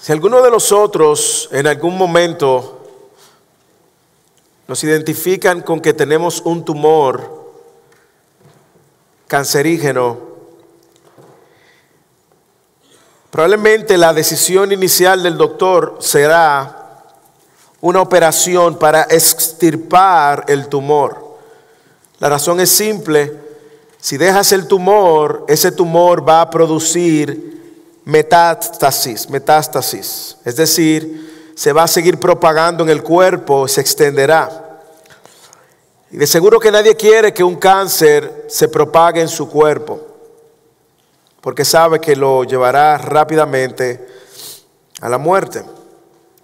Si alguno de nosotros en algún momento nos identifican con que tenemos un tumor cancerígeno, probablemente la decisión inicial del doctor será una operación para extirpar el tumor. La razón es simple: si dejas el tumor, ese tumor va a producir metástasis, es decir, se va a seguir propagando en el cuerpo, se extenderá. Y de seguro que nadie quiere que un cáncer se propague en su cuerpo, porque sabe que lo llevará rápidamente a la muerte.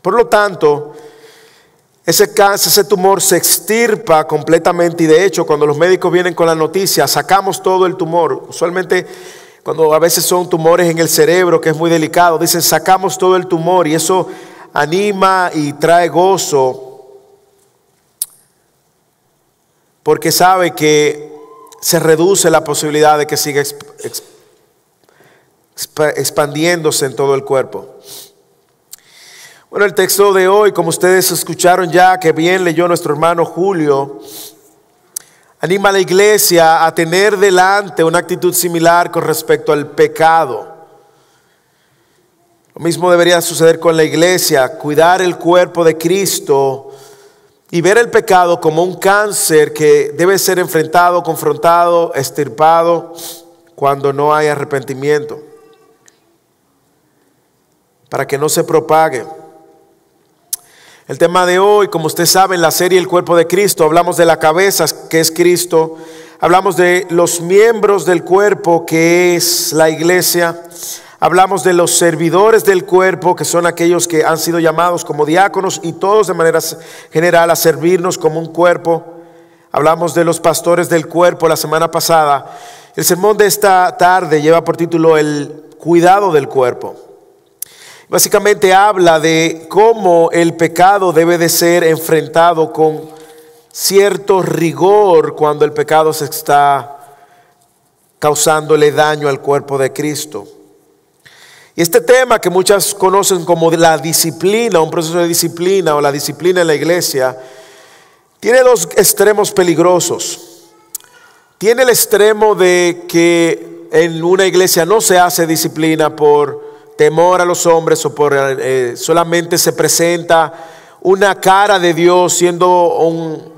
Por lo tanto, ese cáncer, ese tumor se extirpa completamente, y de hecho cuando los médicos vienen con la noticia, sacamos todo el tumor. Usualmente cuando a veces son tumores en el cerebro, que es muy delicado, dicen sacamos todo el tumor, y eso anima y trae gozo, porque sabe que se reduce la posibilidad de que siga expandiéndose en todo el cuerpo. Bueno, el texto de hoy, como ustedes escucharon ya, que bien leyó nuestro hermano Julio, anima a la iglesia a tener delante una actitud similar con respecto al pecado. Lo mismo debería suceder con la iglesia: cuidar el cuerpo de Cristo y ver el pecado como un cáncer que debe ser enfrentado, confrontado, extirpado cuando no hay arrepentimiento, para que no se propague. El tema de hoy, como usted sabe, en la serie El Cuerpo de Cristo, hablamos de la cabeza, que es Cristo. Hablamos de los miembros del cuerpo, que es la iglesia. Hablamos de los servidores del cuerpo, que son aquellos que han sido llamados como diáconos, y todos de manera general a servirnos como un cuerpo. Hablamos de los pastores del cuerpo la semana pasada. El sermón de esta tarde lleva por título El cuidado del cuerpo. Básicamente habla de cómo el pecado debe de ser enfrentado con cierto rigor cuando el pecado se está causándole daño al cuerpo de Cristo. Y este tema, que muchas conocen como la disciplina, un proceso de disciplina o la disciplina en la iglesia, tiene dos extremos peligrosos. Tiene el extremo de que en una iglesia no se hace disciplina por temor a los hombres, o por solamente se presenta una cara de Dios siendo un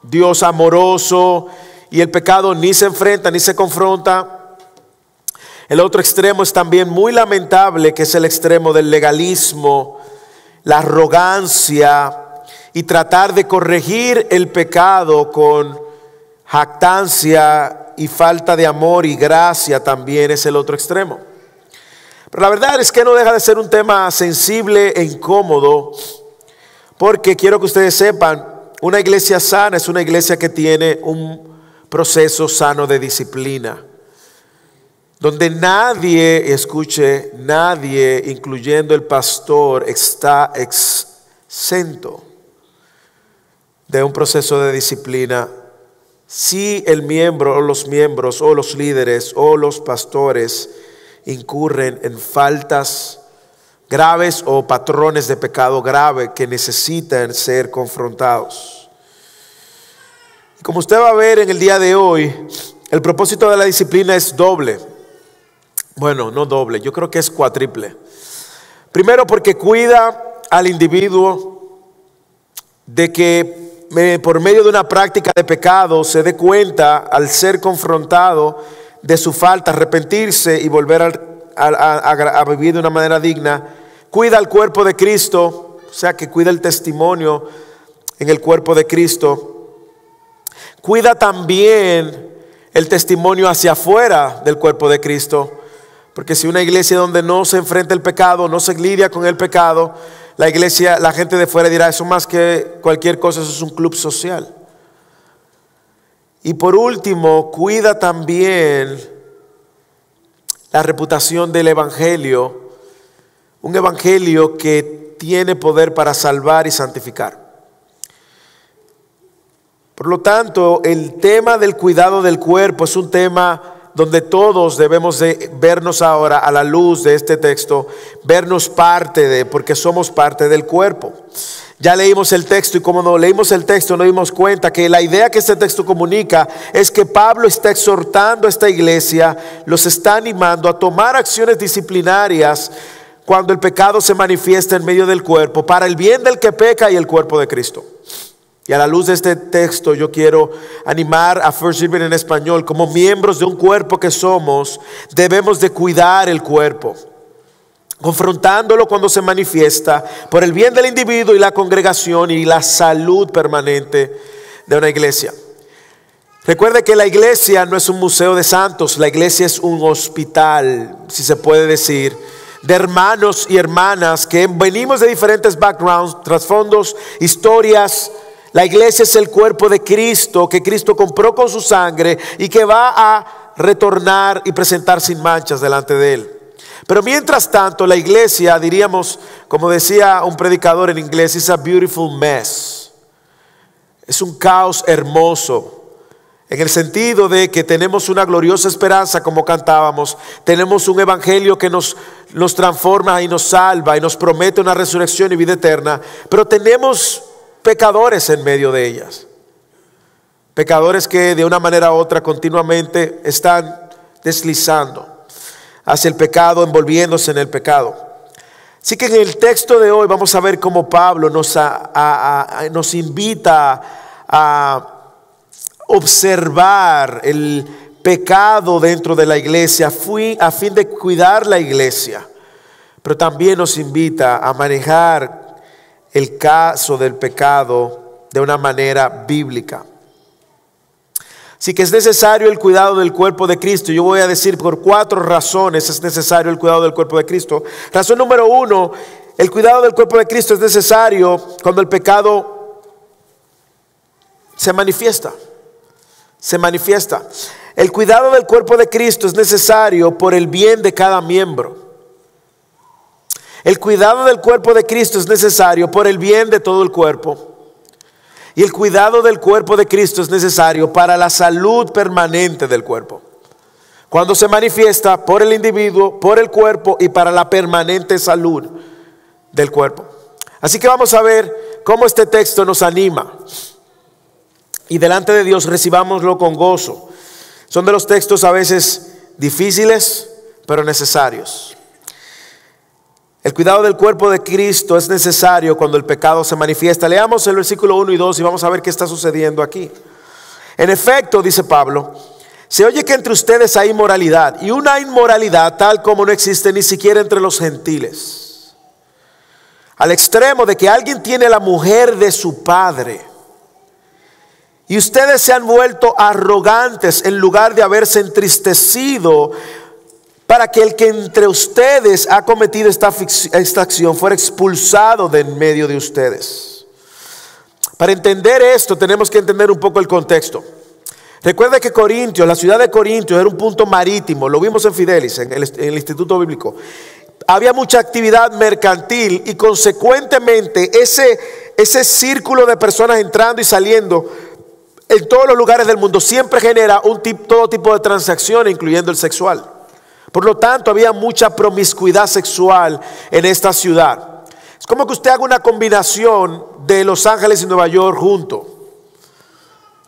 Dios amoroso, y el pecado ni se enfrenta ni se confronta. El otro extremo es también muy lamentable, que es el extremo del legalismo, la arrogancia, y tratar de corregir el pecado con jactancia y falta de amor y gracia. También es el otro extremo. Pero la verdad es que no deja de ser un tema sensible e incómodo, porque quiero que ustedes sepan, una iglesia sana es una iglesia que tiene un proceso sano de disciplina, donde nadie, escuche, nadie, incluyendo el pastor, está exento de un proceso de disciplina. Si el miembro o los miembros o los líderes o los pastores incurren en faltas graves o patrones de pecado grave que necesitan ser confrontados. Y como usted va a ver en el día de hoy, el propósito de la disciplina es doble. Bueno, no doble, yo creo que es cuádruple. Primero, porque cuida al individuo de que por medio de una práctica de pecado se dé cuenta, al ser confrontado, de su falta, arrepentirse y volver a vivir de una manera digna. Cuida al cuerpo de Cristo, o sea que cuida el testimonio en el cuerpo de Cristo. Cuida también el testimonio hacia afuera del cuerpo de Cristo, porque si una iglesia donde no se enfrenta el pecado, no se lidia con el pecado, la iglesia, la gente de fuera dirá: eso más que cualquier cosa, eso es un club social. Y por último, cuida también la reputación del evangelio, un evangelio que tiene poder para salvar y santificar. Por lo tanto, el tema del cuidado del cuerpo es un tema donde todos debemos de vernos ahora a la luz de este texto, vernos porque somos parte del cuerpo. Ya leímos el texto y como no leímos el texto nos dimos cuenta que la idea que este texto comunica es que Pablo está exhortando a esta iglesia, los está animando a tomar acciones disciplinarias cuando el pecado se manifiesta en medio del cuerpo, para el bien del que peca y el cuerpo de Cristo. Y a la luz de este texto yo quiero animar a First Living en español, como miembros de un cuerpo que somos, debemos de cuidar el cuerpo, confrontándolo cuando se manifiesta por el bien del individuo y la congregación y la salud permanente de una iglesia. Recuerde que la iglesia no es un museo de santos, la iglesia es un hospital, si se puede decir, de hermanos y hermanas que venimos de diferentes backgrounds, trasfondos, historias. La iglesia es el cuerpo de Cristo, que Cristo compró con su sangre y que va a retornar y presentar sin manchas delante de Él. Pero mientras tanto, la iglesia, diríamos, como decía un predicador en inglés, is a beautiful mess. Es un caos hermoso, en el sentido de que tenemos una gloriosa esperanza, como cantábamos. Tenemos un evangelio que nos transforma y nos salva y nos promete una resurrección y vida eterna. Pero tenemos pecadores en medio de ellas. Pecadores que de una manera u otra continuamente están deslizando hacia el pecado, envolviéndose en el pecado. Así que en el texto de hoy vamos a ver cómo Pablo nos invita a observar el pecado dentro de la iglesia a fin de cuidar la iglesia, pero también nos invita a manejar el caso del pecado de una manera bíblica. Así que es necesario el cuidado del cuerpo de Cristo. Yo voy a decir por 4 razones es necesario el cuidado del cuerpo de Cristo. Razón número 1, el cuidado del cuerpo de Cristo es necesario cuando el pecado se manifiesta. El cuidado del cuerpo de Cristo es necesario por el bien de cada miembro. El cuidado del cuerpo de Cristo es necesario por el bien de todo el cuerpo. Y el cuidado del cuerpo de Cristo es necesario para la salud permanente del cuerpo. Cuando se manifiesta por el individuo, por el cuerpo y para la permanente salud del cuerpo. Así que vamos a ver cómo este texto nos anima. Y delante de Dios recibámoslo con gozo. Son de los textos a veces difíciles, pero necesarios. El cuidado del cuerpo de Cristo es necesario cuando el pecado se manifiesta. Leamos el versículo 1 y 2 y vamos a ver qué está sucediendo aquí. En efecto, dice Pablo, se oye que entre ustedes hay inmoralidad, y una inmoralidad tal como no existe ni siquiera entre los gentiles, al extremo de que alguien tiene la mujer de su padre. Y ustedes se han vuelto arrogantes en lugar de haberse entristecido para que el que entre ustedes ha cometido esta acción fuera expulsado de en medio de ustedes. Para entender esto tenemos que entender un poco el contexto. Recuerda que Corintios, la ciudad de Corintios era un punto marítimo, lo vimos en Fidelis, en el Instituto Bíblico. Había mucha actividad mercantil y consecuentemente ese círculo de personas entrando y saliendo en todos los lugares del mundo siempre genera todo tipo de transacciones, incluyendo el sexual. Por lo tanto, había mucha promiscuidad sexual en esta ciudad. Es como que usted haga una combinación de Los Ángeles y Nueva York junto,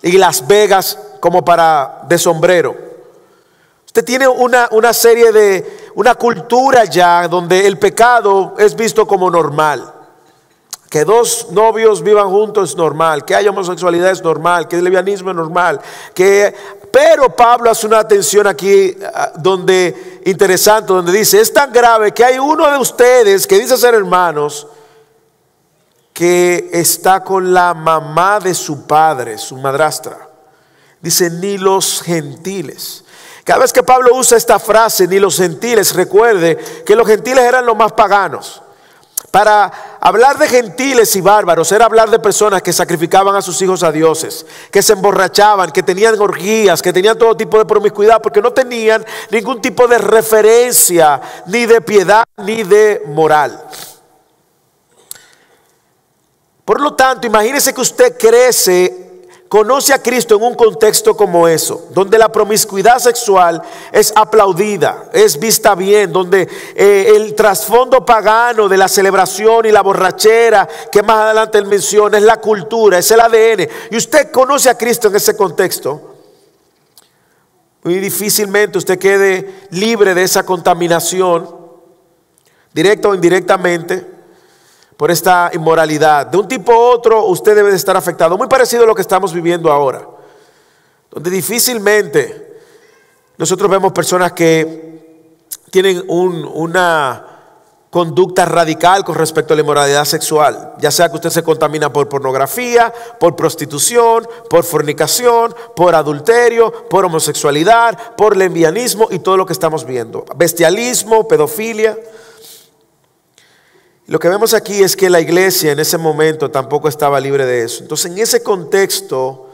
y Las Vegas como de sombrero. Usted tiene una serie una cultura ya donde el pecado es visto como normal. Que 2 novios vivan juntos es normal, que haya homosexualidad es normal, que el lesbianismo es normal, pero Pablo hace una atención aquí interesante, donde dice, es tan grave que hay uno de ustedes que dice ser hermanos, que está con la mamá de su padre, su madrastra. Dice, ni los gentiles. Cada vez que Pablo usa esta frase, ni los gentiles, recuerde que los gentiles eran los más paganos. Para hablar de gentiles y bárbaros era hablar de personas que sacrificaban a sus hijos a dioses, que se emborrachaban, que tenían orgías, que tenían todo tipo de promiscuidad, porque no tenían ningún tipo de referencia, ni de piedad, ni de moral. Por lo tanto, imagínese que usted crece conoce a Cristo en un contexto como eso, donde la promiscuidad sexual es aplaudida, es vista bien, donde el trasfondo pagano de la celebración y la borrachera, que más adelante él menciona, es la cultura, es el ADN, y usted conoce a Cristo en ese contexto, muy difícilmente usted quede libre de esa contaminación, directa o indirectamente, por esta inmoralidad. De un tipo u otro usted debe de estar afectado. Muy parecido a lo que estamos viviendo ahora, donde difícilmente nosotros vemos personas que tienen una conducta radical con respecto a la inmoralidad sexual. Ya sea que usted se contamina por pornografía, por prostitución, por fornicación, por adulterio, por homosexualidad, por lesbianismo y todo lo que estamos viendo. Bestialismo, pedofilia. Lo que vemos aquí es que la iglesia en ese momento tampoco estaba libre de eso. Entonces, en ese contexto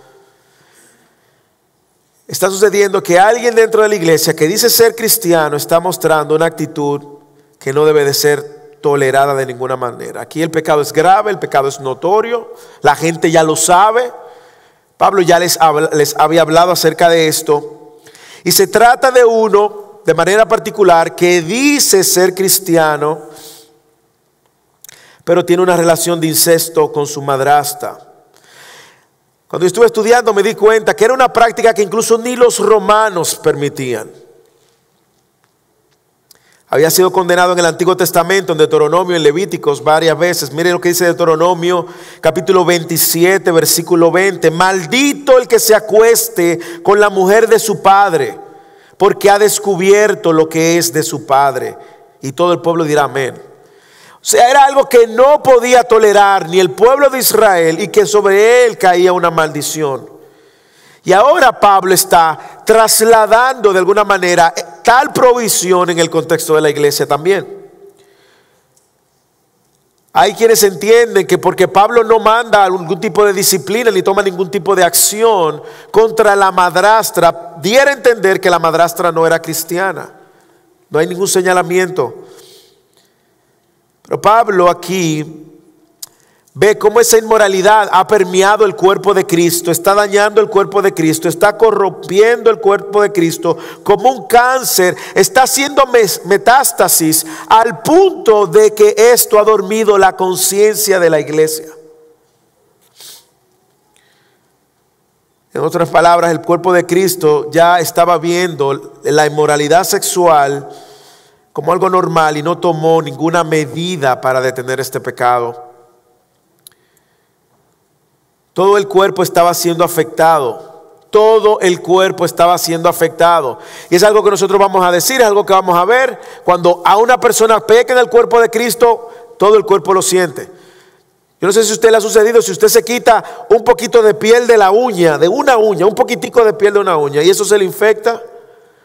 está sucediendo que alguien dentro de la iglesia que dice ser cristiano está mostrando una actitud que no debe de ser tolerada de ninguna manera. Aquí el pecado es grave, el pecado es notorio, la gente ya lo sabe. Pablo ya les había hablado acerca de esto. Y se trata de uno, de manera particular, que dice ser cristiano, pero tiene una relación de incesto con su madrastra. Cuando yo estuve estudiando me di cuenta que era una práctica que incluso ni los romanos permitían. Había sido condenado en el Antiguo Testamento, en Deuteronomio, en Levíticos varias veces. Miren lo que dice Deuteronomio capítulo 27, versículo 20. Maldito el que se acueste con la mujer de su padre, porque ha descubierto lo que es de su padre. Y todo el pueblo dirá amén. O sea, era algo que no podía tolerar ni el pueblo de Israel y que sobre él caía una maldición. Y ahora Pablo está trasladando de alguna manera tal provisión en el contexto de la iglesia también. Hay quienes entienden que porque Pablo no manda algún tipo de disciplina ni toma ningún tipo de acción contra la madrastra, diera a entender que la madrastra no era cristiana. No hay ningún señalamiento. Pero Pablo aquí ve cómo esa inmoralidad ha permeado el cuerpo de Cristo, está dañando el cuerpo de Cristo, está corrompiendo el cuerpo de Cristo como un cáncer, está haciendo metástasis al punto de que esto ha dormido la conciencia de la iglesia. En otras palabras, el cuerpo de Cristo ya estaba viendo la inmoralidad sexual como algo normal y no tomó ninguna medida para detener este pecado. Todo el cuerpo estaba siendo afectado. Todo el cuerpo estaba siendo afectado. Y es algo que nosotros vamos a decir, es algo que vamos a ver. Cuando a una persona peca en el cuerpo de Cristo, todo el cuerpo lo siente. Yo no sé si a usted le ha sucedido, si usted se quita un poquito de piel de la uña, de una uña, un poquitico de piel de una uña, y eso se le infecta,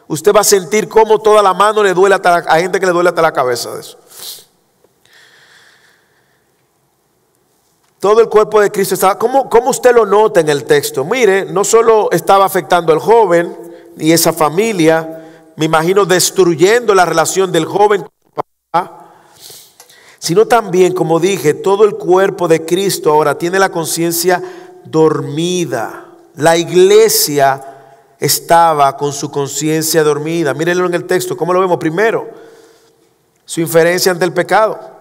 usted va a sentir cómo toda la mano le duele, hay gente que le duele hasta la cabeza de eso. Todo el cuerpo de Cristo estaba, ¿cómo usted lo nota en el texto? Mire, no solo estaba afectando al joven y esa familia, me imagino destruyendo la relación del joven con su papá, sino también, como dije, todo el cuerpo de Cristo ahora tiene la conciencia dormida. La iglesia estaba con su conciencia dormida. Mírenlo en el texto, ¿cómo lo vemos? Primero, su inferencia ante el pecado.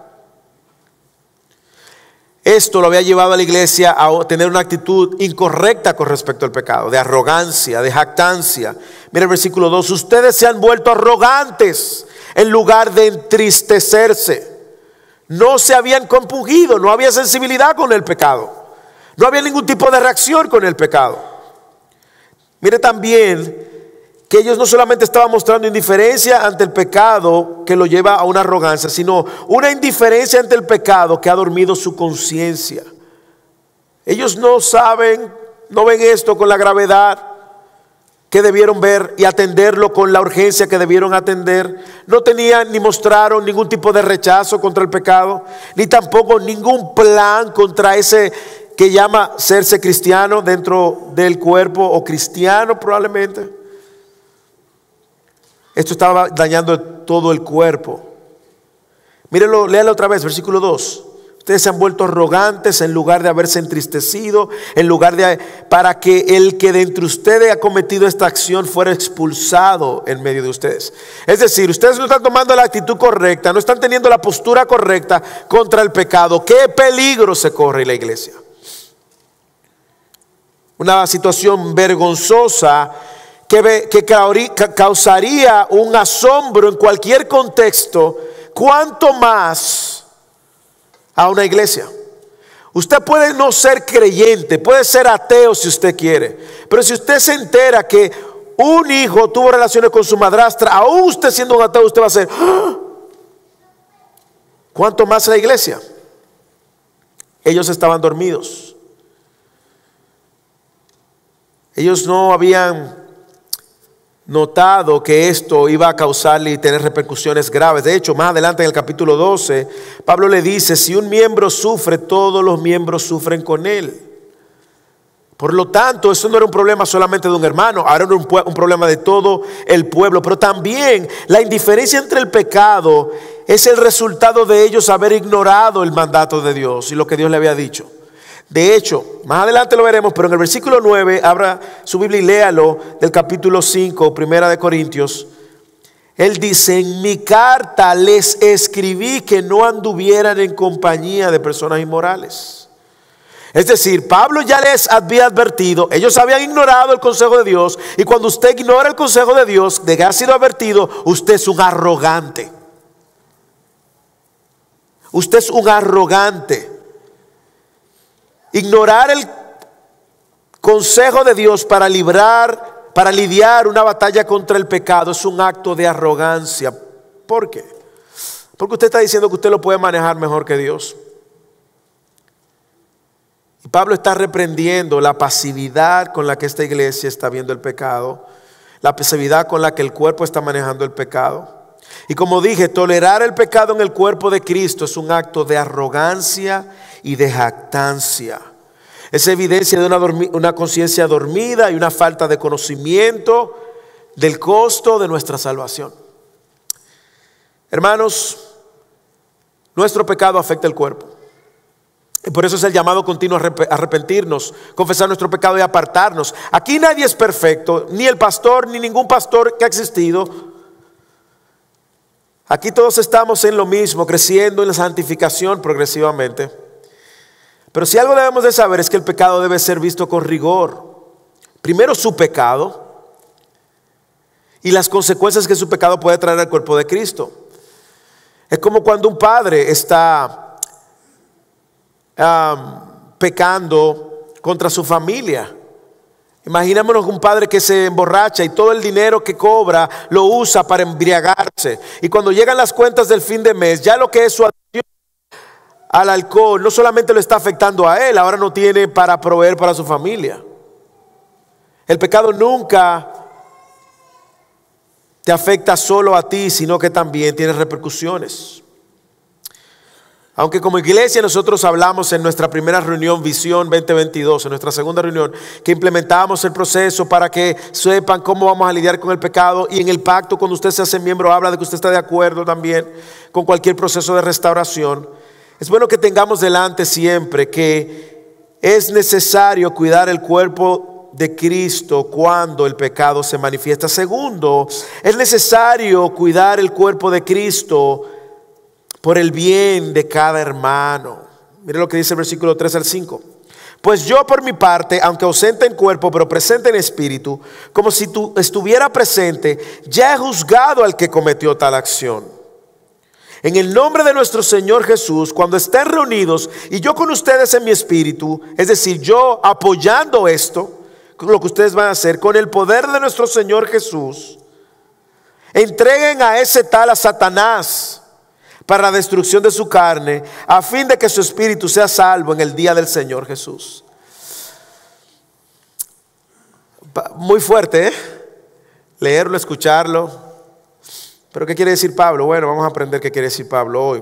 Esto lo había llevado a la iglesia a tener una actitud incorrecta con respecto al pecado, de arrogancia, de jactancia. Mira el versículo 2, ustedes se han vuelto arrogantes en lugar de entristecerse. No se habían compungido, no había sensibilidad con el pecado. No había ningún tipo de reacción con el pecado. Mire también que ellos no solamente estaban mostrando indiferencia ante el pecado que lo lleva a una arrogancia, sino una indiferencia ante el pecado que ha dormido su conciencia. Ellos no saben, no ven esto con la gravedad que debieron ver y atenderlo con la urgencia que debieron atender. No tenían ni mostraron ningún tipo de rechazo contra el pecado, ni tampoco ningún plan contra ese que llama serse cristiano dentro del cuerpo, o cristiano probablemente. Esto estaba dañando todo el cuerpo. Mírenlo, léalo otra vez, versículo 2. Ustedes se han vuelto arrogantes en lugar de haberse entristecido, para que el que de entre ustedes ha cometido esta acción fuera expulsado en medio de ustedes. Es decir, ustedes no están tomando la actitud correcta, no están teniendo la postura correcta contra el pecado. ¿Qué peligro se corre en la iglesia? Una situación vergonzosa que causaría un asombro en cualquier contexto, cuanto más a una iglesia. Usted puede no ser creyente, puede ser ateo si usted quiere, pero si usted se entera que un hijo tuvo relaciones con su madrastra, aún usted siendo un ateo, usted va a ser ¡ah! ¿Cuánto más la iglesia? Ellos estaban dormidos. Ellos no habían notado que esto iba a causarle y tener repercusiones graves. De hecho, más adelante en el capítulo 12, Pablo le dice: si un miembro sufre, todos los miembros sufren con él. Por lo tanto, eso no era un problema solamente de un hermano, ahora era un problema de todo el pueblo. Pero también la indiferencia entre el pecado es el resultado de ellos haber ignorado el mandato de Dios y lo que Dios le había dicho. De hecho, más adelante lo veremos, pero en el versículo 9, abra su Biblia y léalo, del capítulo 5, primera de Corintios. Él dice: en mi carta les escribí que no anduvieran en compañía de personas inmorales. Es decir, Pablo ya les había advertido, ellos habían ignorado el consejo de Dios, y cuando usted ignora el consejo de Dios, de que ha sido advertido, usted es un arrogante. Usted es un arrogante. Ignorar el consejo de Dios para lidiar una batalla contra el pecado es un acto de arrogancia. ¿Por qué? Porque usted está diciendo que usted lo puede manejar mejor que Dios. Y Pablo está reprendiendo la pasividad con la que esta iglesia está viendo el pecado, la pasividad con la que el cuerpo está manejando el pecado. Y como dije, tolerar el pecado en el cuerpo de Cristo es un acto de arrogancia y de jactancia. Es evidencia de una conciencia dormida y una falta de conocimiento del costo de nuestra salvación. Hermanos, nuestro pecado afecta el cuerpo. Y por eso es el llamado continuo a arrepentirnos, confesar nuestro pecado y apartarnos. Aquí nadie es perfecto, ni el pastor, ni ningún pastor que ha existido. Aquí todos estamos en lo mismo, creciendo en la santificación progresivamente. Pero si algo debemos de saber es que el pecado debe ser visto con rigor. Primero su pecado y las consecuencias que su pecado puede traer al cuerpo de Cristo. Es como cuando un padre está pecando contra su familia. Imaginémonos un padre que se emborracha y todo el dinero que cobra lo usa para embriagarse. Y cuando llegan las cuentas del fin de mes, ya lo que es su adicción al alcohol no solamente lo está afectando a él, ahora no tiene para proveer para su familia. El pecado nunca te afecta solo a ti, sino que también tiene repercusiones. Aunque como iglesia nosotros hablamos en nuestra primera reunión Visión 2022, en nuestra segunda reunión, que implementamos el proceso para que sepan cómo vamos a lidiar con el pecado, y en el pacto cuando usted se hace miembro habla de que usted está de acuerdo también con cualquier proceso de restauración. Es bueno que tengamos delante siempre que es necesario cuidar el cuerpo de Cristo cuando el pecado se manifiesta. Segundo, es necesario cuidar el cuerpo de Cristo por el bien de cada hermano. Mire lo que dice el versículo 3 al 5. Pues yo por mi parte, aunque ausente en cuerpo, pero presente en espíritu, como si tú estuviera presente, ya he juzgado al que cometió tal acción. En el nombre de nuestro Señor Jesús, cuando estén reunidos y yo con ustedes en mi espíritu, es decir, yo apoyando esto, lo que ustedes van a hacer, con el poder de nuestro Señor Jesús, entreguen a ese tal a Satanás para la destrucción de su carne, a fin de que su espíritu sea salvo en el día del Señor Jesús. Muy fuerte, ¿eh? Leerlo, escucharlo. ¿Pero qué quiere decir Pablo? Bueno, vamos a aprender qué quiere decir Pablo hoy.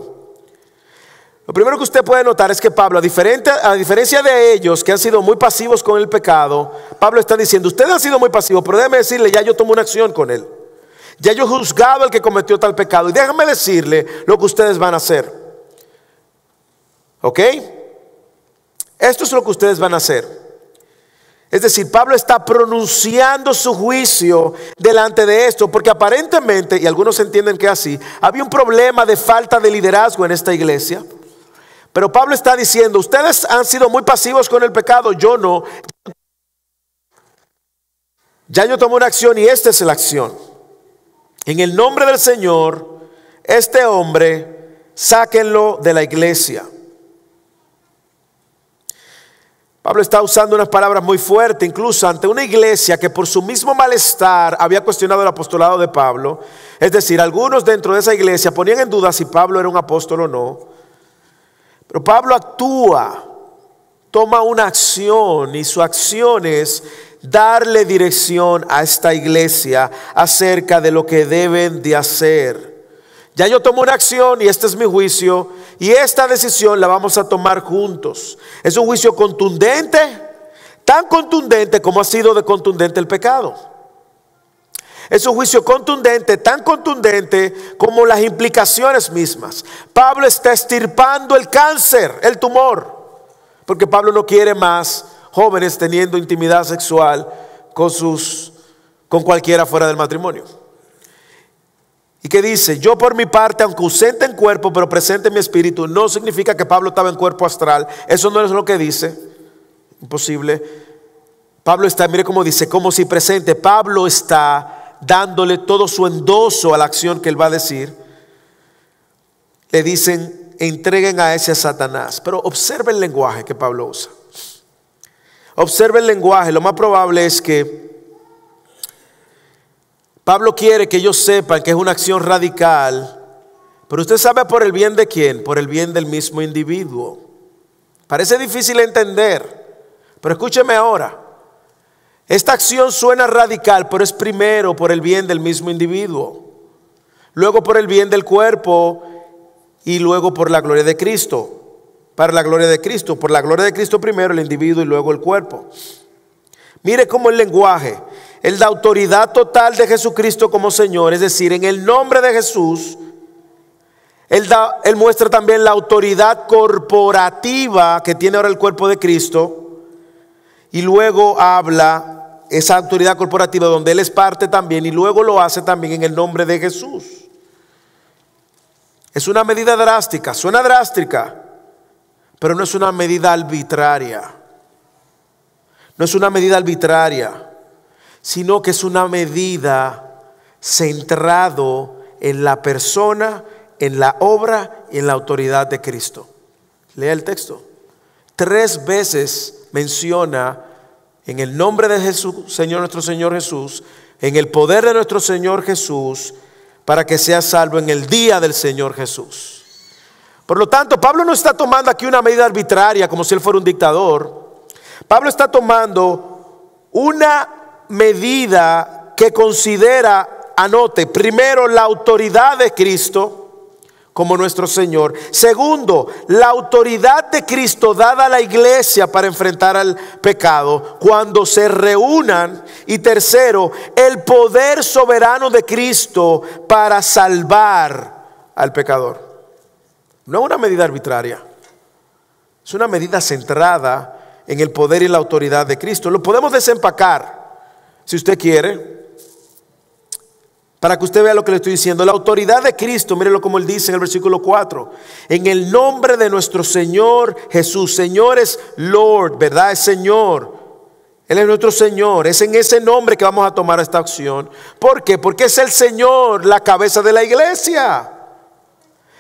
Lo primero que usted puede notar es que Pablo, a diferencia de ellos que han sido muy pasivos con el pecado, Pablo está diciendo: ustedes han sido muy pasivos, pero déjeme decirle, ya yo tomo una acción con él. Ya yo he juzgado al que cometió tal pecado, y déjame decirle lo que ustedes van a hacer. ¿Ok? Esto es lo que ustedes van a hacer. Es decir, Pablo está pronunciando su juicio delante de esto, porque aparentemente, y algunos entienden que así, había un problema de falta de liderazgo en esta iglesia. Pero Pablo está diciendo, ustedes han sido muy pasivos con el pecado, yo no. Ya yo tomé una acción y esta es la acción. En el nombre del Señor, este hombre, sáquenlo de la iglesia. Pablo está usando unas palabras muy fuertes, incluso ante una iglesia que por su mismo malestar había cuestionado el apostolado de Pablo. Es decir, algunos dentro de esa iglesia ponían en duda si Pablo era un apóstol o no. Pero Pablo actúa, toma una acción, y su acción es darle dirección a esta iglesia acerca de lo que deben de hacer. Ya yo tomo una acción y este es mi juicio, y esta decisión la vamos a tomar juntos. Es un juicio contundente, tan contundente como ha sido de contundente el pecado. Es un juicio contundente, tan contundente como las implicaciones mismas. Pablo está extirpando el cáncer, el tumor, porque Pablo no quiere más jóvenes teniendo intimidad sexual con cualquiera fuera del matrimonio. ¿Y qué dice? Yo por mi parte, aunque ausente en cuerpo, pero presente en mi espíritu, no significa que Pablo estaba en cuerpo astral. Eso no es lo que dice. Imposible. Pablo está, mire cómo dice, como si presente. Pablo está dándole todo su endoso a la acción que él va a decir. Le dicen, entreguen a ese Satanás. Pero observe el lenguaje que Pablo usa. Observe el lenguaje. Lo más probable es que Pablo quiere que ellos sepan que es una acción radical, pero usted sabe por el bien de quién, por el bien del mismo individuo. Parece difícil de entender, pero escúcheme ahora. Esta acción suena radical, pero es primero por el bien del mismo individuo, luego por el bien del cuerpo y luego por la gloria de Cristo. Para la gloria de Cristo, por la gloria de Cristo primero el individuo y luego el cuerpo. Mire cómo el lenguaje, el da autoridad total de Jesucristo como Señor, es decir, en el nombre de Jesús. Él muestra también la autoridad corporativa que tiene ahora el cuerpo de Cristo, y luego habla esa autoridad corporativa donde Él es parte también, y luego lo hace también en el nombre de Jesús. Es una medida drástica, suena drástica, pero no es una medida arbitraria. No es una medida arbitraria, sino que es una medida centrado en la persona, en la obra y en la autoridad de Cristo. Lea el texto. 3 veces menciona en el nombre de Jesús, Señor, nuestro Señor Jesús, en el poder de nuestro Señor Jesús, para que sea salvo en el día del Señor Jesús. Por lo tanto, Pablo no está tomando aquí una medida arbitraria como si él fuera un dictador. Pablo está tomando una medida que considera, anote, primero la autoridad de Cristo como nuestro Señor. Segundo, la autoridad de Cristo dada a la iglesia para enfrentar al pecado cuando se reúnan. Y tercero, el poder soberano de Cristo para salvar al pecador. No es una medida arbitraria, es una medida centrada en el poder y la autoridad de Cristo. Lo podemos desempacar, si usted quiere, para que usted vea lo que le estoy diciendo. La autoridad de Cristo, mírelo como él dice en el versículo 4. En el nombre de nuestro Señor Jesús. Señor es Lord, ¿verdad? Es Señor. Él es nuestro Señor. Es en ese nombre que vamos a tomar esta acción. ¿Por qué? Porque es el Señor la cabeza de la iglesia.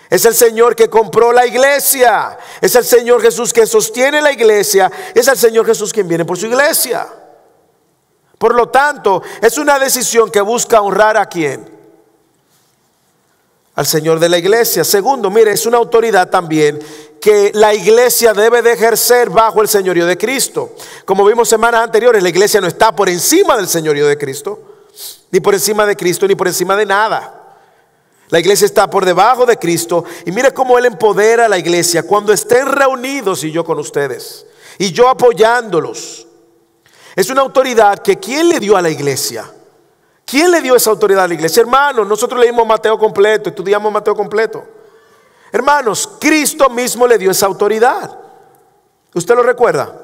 Es el Señor que compró la iglesia. Es el Señor Jesús que sostiene la iglesia. Es el Señor Jesús quien viene por su iglesia. Por lo tanto, es una decisión que busca honrar ¿a quién? Al Señor de la iglesia. Segundo, mire, es una autoridad también que la iglesia debe de ejercer bajo el señorío de Cristo. Como vimos semanas anteriores, la iglesia no está por encima del señorío de Cristo, ni por encima de Cristo, ni por encima de nada. La iglesia está por debajo de Cristo. Y mire cómo Él empodera a la iglesia cuando estén reunidos y yo con ustedes, y yo apoyándolos. Es una autoridad que ¿quién le dio a la iglesia? ¿Quién le dio esa autoridad a la iglesia? Hermanos, nosotros leímos Mateo completo, estudiamos Mateo completo. Hermanos, Cristo mismo le dio esa autoridad. ¿Usted lo recuerda?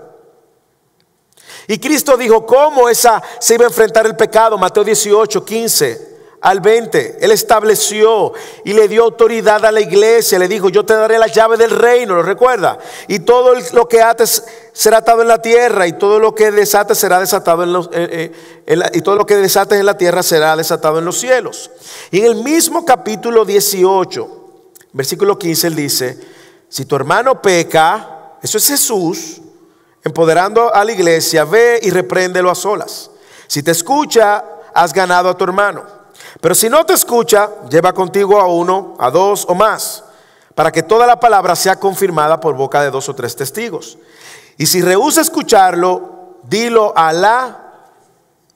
Y Cristo dijo cómo se iba a enfrentar el pecado. Mateo 18, 15 al 20. Él estableció y le dio autoridad a la iglesia. Le dijo: yo te daré la llave del reino. ¿Lo recuerda? Y todo lo que ates será atado en la tierra, y todo lo que desates será desatado y todo lo que desates en la tierra será desatado en los cielos. Y en el mismo capítulo 18, versículo 15, él dice: si tu hermano peca, eso es Jesús empoderando a la iglesia, ve y repréndelo a solas. Si te escucha, has ganado a tu hermano. Pero si no te escucha, lleva contigo a uno, a dos o más, para que toda la palabra sea confirmada por boca de 2 o 3 testigos. Y si rehúsa escucharlo, dilo a la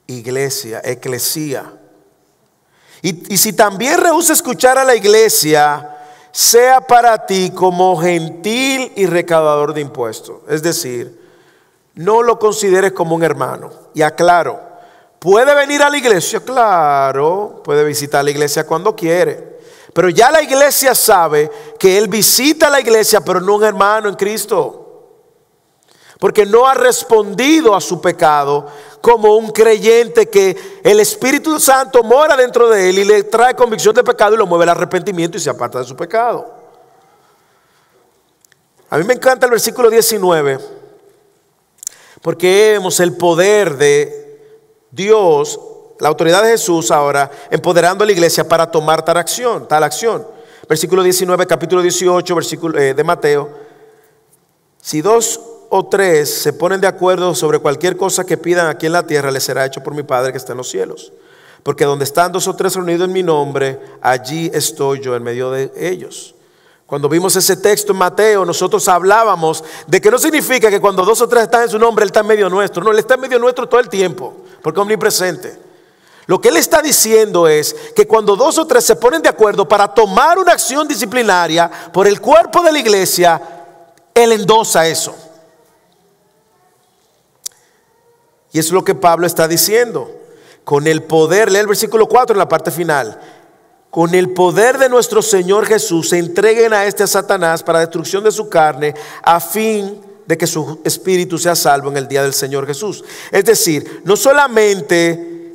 iglesia, eclesía. Y si también rehúsa escuchar a la iglesia, sea para ti como gentil y recaudador de impuestos. Es decir, no lo consideres como un hermano. Y aclaro, ¿puede venir a la iglesia? Claro, puede visitar la iglesia cuando quiere. Pero ya la iglesia sabe que él visita la iglesia, pero no un hermano en Cristo. Porque no ha respondido a su pecado como un creyente que el Espíritu Santo mora dentro de él y le trae convicción de pecado y lo mueve al arrepentimiento y se aparta de su pecado. A mí me encanta el versículo 19. Porque vemos el poder de Dios, la autoridad de Jesús ahora empoderando a la iglesia para tomar tal acción. Versículo 19, capítulo 18, versículo de Mateo. Si 2 o 3 se ponen de acuerdo sobre cualquier cosa que pidan aquí en la tierra, les será hecho por mi Padre que está en los cielos. Porque donde están 2 o 3 reunidos en mi nombre, allí estoy yo en medio de ellos. Cuando vimos ese texto en Mateo, nosotros hablábamos de que no significa que cuando 2 o 3 están en su nombre, Él está en medio nuestro. No, Él está en medio nuestro todo el tiempo, porque es omnipresente. Lo que Él está diciendo es que cuando 2 o 3 se ponen de acuerdo para tomar una acción disciplinaria por el cuerpo de la iglesia, Él endosa eso. Y eso es lo que Pablo está diciendo. Con el poder, lee el versículo 4 en la parte final. Con el poder de nuestro Señor Jesús se entreguen a Satanás para destrucción de su carne, a fin de que su espíritu sea salvo en el día del Señor Jesús. Es decir, no solamente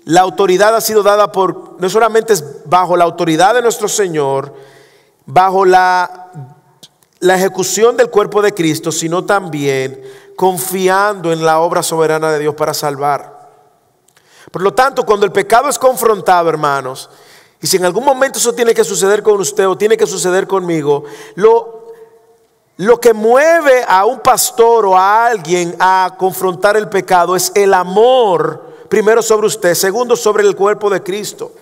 la autoridad ha sido dada no solamente es bajo la autoridad de nuestro Señor, bajo la ejecución del cuerpo de Cristo, sino también confiando en la obra soberana de Dios para salvar. Por lo tanto, cuando el pecado es confrontado, hermanos, y si en algún momento eso tiene que suceder con usted o tiene que suceder conmigo, lo que mueve a un pastor o a alguien a confrontar el pecado es el amor, primero sobre usted, segundo sobre el cuerpo de Cristo.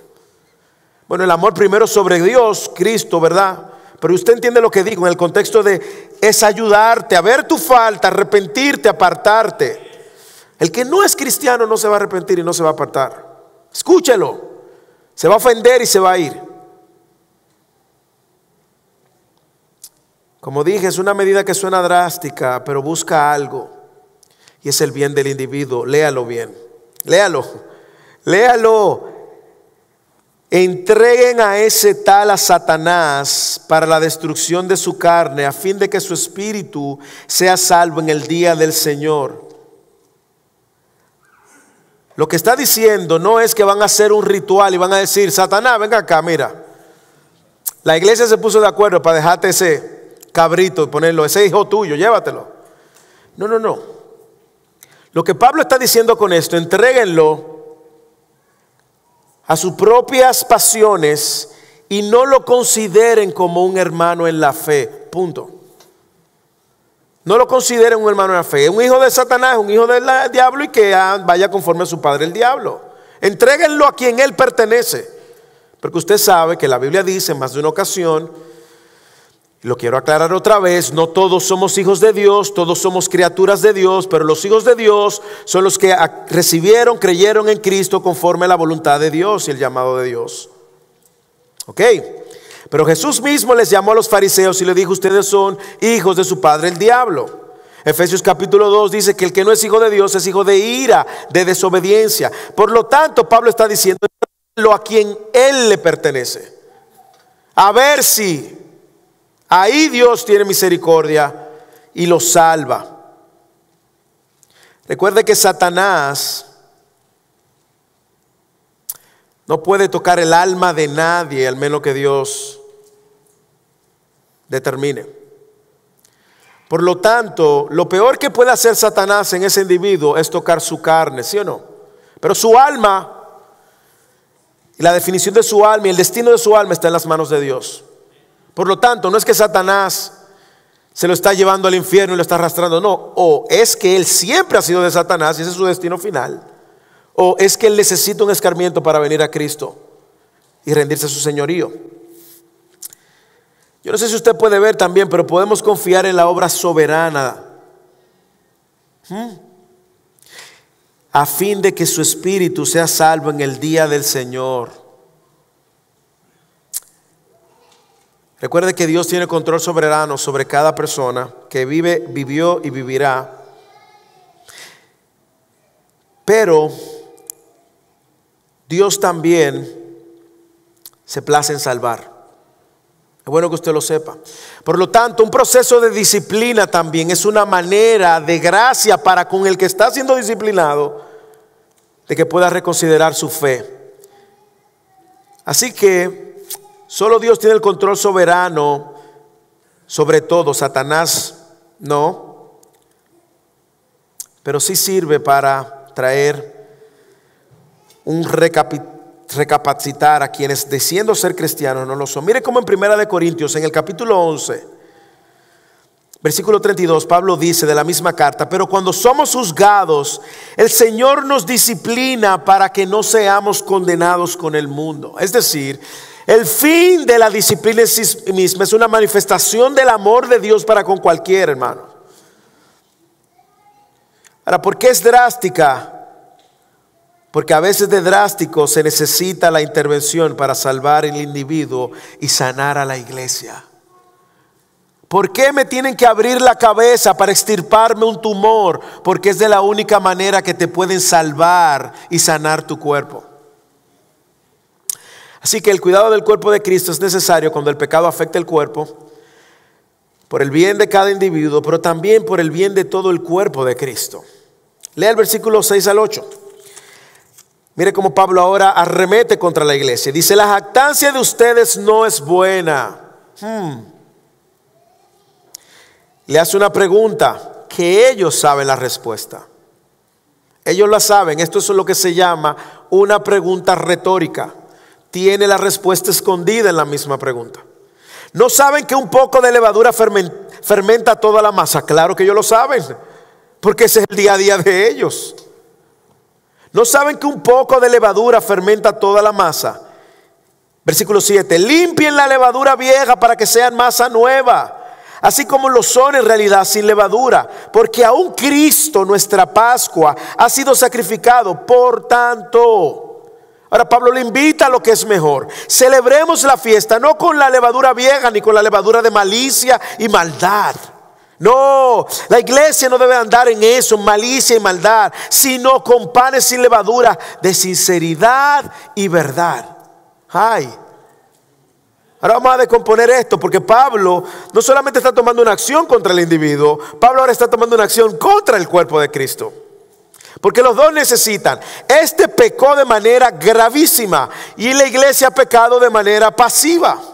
Bueno, el amor primero sobre Dios, Cristo, ¿verdad? Pero usted entiende lo que digo en el contexto de es ayudarte a ver tu falta, arrepentirte, apartarte. El que no es cristiano no se va a arrepentir y no se va a apartar. Escúchelo. Se va a ofender y se va a ir. Como dije, es una medida que suena drástica, pero busca algo. Y es el bien del individuo. Léalo bien. Léalo. Entreguen a ese tal a Satanás para la destrucción de su carne, a fin de que su espíritu sea salvo en el día del Señor. Lo que está diciendo no es que van a hacer un ritual y van a decir: Satanás, venga acá, mira. La iglesia se puso de acuerdo para dejarte ese cabrito y ponerlo, ese hijo tuyo, llévatelo. No. Lo que Pablo está diciendo con esto: entréguenlo a sus propias pasiones y no lo consideren como un hermano en la fe. Punto. No lo consideren un hermano en la fe. Un hijo de Satanás, un hijo del diablo, y que vaya conforme a su padre el diablo. Entréguenlo a quien él pertenece. Porque usted sabe que la Biblia dice en más de una ocasión, y lo quiero aclarar otra vez, no todos somos hijos de Dios, todos somos criaturas de Dios, pero los hijos de Dios son los que creyeron en Cristo conforme a la voluntad de Dios y el llamado de Dios. ¿Ok? Pero Jesús mismo les llamó a los fariseos y les dijo: ustedes son hijos de su padre el diablo. Efesios capítulo 2 dice que el que no es hijo de Dios es hijo de ira, de desobediencia. Por lo tanto, Pablo está diciendo a quien él le pertenece. A ver si Ahí Dios tiene misericordia y lo salva. Recuerde que Satanás no puede tocar el alma de nadie, al menos que Dios determine. Por lo tanto, lo peor que puede hacer Satanás en ese individuo es tocar su carne, ¿sí o no? Pero su alma, y la definición de su alma y el destino de su alma está en las manos de Dios. Por lo tanto, no es que Satanás se lo está llevando al infierno y lo está arrastrando, no. O es que él siempre ha sido de Satanás y ese es su destino final. O es que él necesita un escarmiento para venir a Cristo y rendirse a su señorío. Yo no sé si usted puede ver también, pero podemos confiar en la obra soberana a fin de que su espíritu sea salvo en el día del Señor. Recuerde que Dios tiene control soberano sobre cada persona que vive, vivió y vivirá. Pero Dios también se place en salvar. Es bueno que usted lo sepa. Por lo tanto, un proceso de disciplina también es una manera de gracia para con el que está siendo disciplinado, de que pueda reconsiderar su fe. Así que solo Dios tiene el control soberano sobre todo. Satanás no. Pero sí sirve para traer un recapacitar a quienes diciendo ser cristianos no lo son. Mire cómo en 1 Corintios, en el capítulo 11, versículo 32, Pablo dice de la misma carta: pero cuando somos juzgados, el Señor nos disciplina para que no seamos condenados con el mundo. Es decir, el fin de la disciplina en sí misma es una manifestación del amor de Dios para con cualquier hermano. Ahora, ¿por qué es drástica? Porque a veces de drástico se necesita la intervención para salvar al individuo y sanar a la iglesia. ¿Por qué me tienen que abrir la cabeza para extirparme un tumor? Porque es de la única manera que te pueden salvar y sanar tu cuerpo. Así que el cuidado del cuerpo de Cristo es necesario cuando el pecado afecta el cuerpo, por el bien de cada individuo, pero también por el bien de todo el cuerpo de Cristo. Lea el versículo 6 al 8. Mire cómo Pablo ahora arremete contra la iglesia. Dice: la jactancia de ustedes no es buena. Le hace una pregunta que ellos saben la respuesta. Ellos la saben. Esto es lo que se llama una pregunta retórica. Tiene la respuesta escondida en la misma pregunta. ¿No saben que un poco de levadura fermenta toda la masa? Claro que ellos lo saben, porque ese es el día a día de ellos. ¿No saben que un poco de levadura fermenta toda la masa? Versículo 7. Limpien la levadura vieja para que sean masa nueva, así como lo son en realidad sin levadura, porque aún Cristo, nuestra Pascua, ha sido sacrificado. Por tanto, ahora Pablo le invita a lo que es mejor. Celebremos la fiesta no con la levadura vieja ni con la levadura de malicia y maldad. No, la iglesia no debe andar en eso, malicia y maldad, sino con panes sin levadura de sinceridad y verdad. Ay, ahora vamos a descomponer esto, porque Pablo no solamente está tomando una acción contra el individuo, Pablo ahora está tomando una acción contra el cuerpo de Cristo. Porque los dos necesitan. Este pecó de manera gravísima y la iglesia ha pecado de manera pasiva,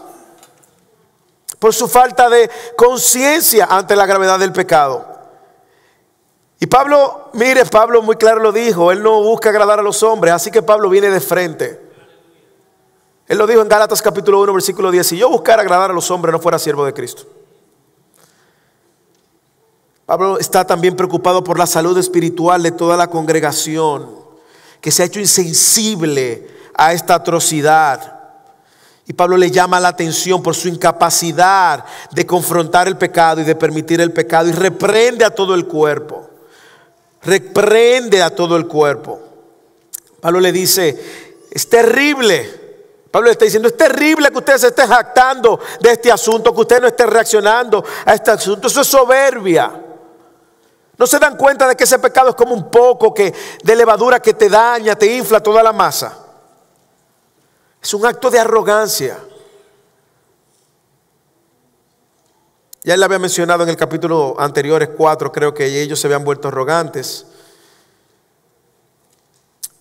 por su falta de conciencia ante la gravedad del pecado. Y Pablo, mire, Pablo muy claro lo dijo: él no busca agradar a los hombres, así que Pablo viene de frente. Él lo dijo en Gálatas capítulo 1 versículo 10: si yo buscara agradar a los hombres, no fuera siervo de Cristo. Pablo está también preocupado por la salud espiritual de toda la congregación, que se ha hecho insensible a esta atrocidad. Y Pablo le llama la atención por su incapacidad de confrontar el pecado y de permitir el pecado, y reprende a todo el cuerpo. Reprende a todo el cuerpo. Pablo le dice: es terrible. Pablo le está diciendo: es terrible que usted se esté jactando de este asunto, que usted no esté reaccionando a este asunto. Eso es soberbia. ¿No se dan cuenta de que ese pecado es como un poco de levadura que te daña, te infla toda la masa? Es un acto de arrogancia. Ya él le había mencionado en el capítulo anterior, 4, creo que ellos se habían vuelto arrogantes.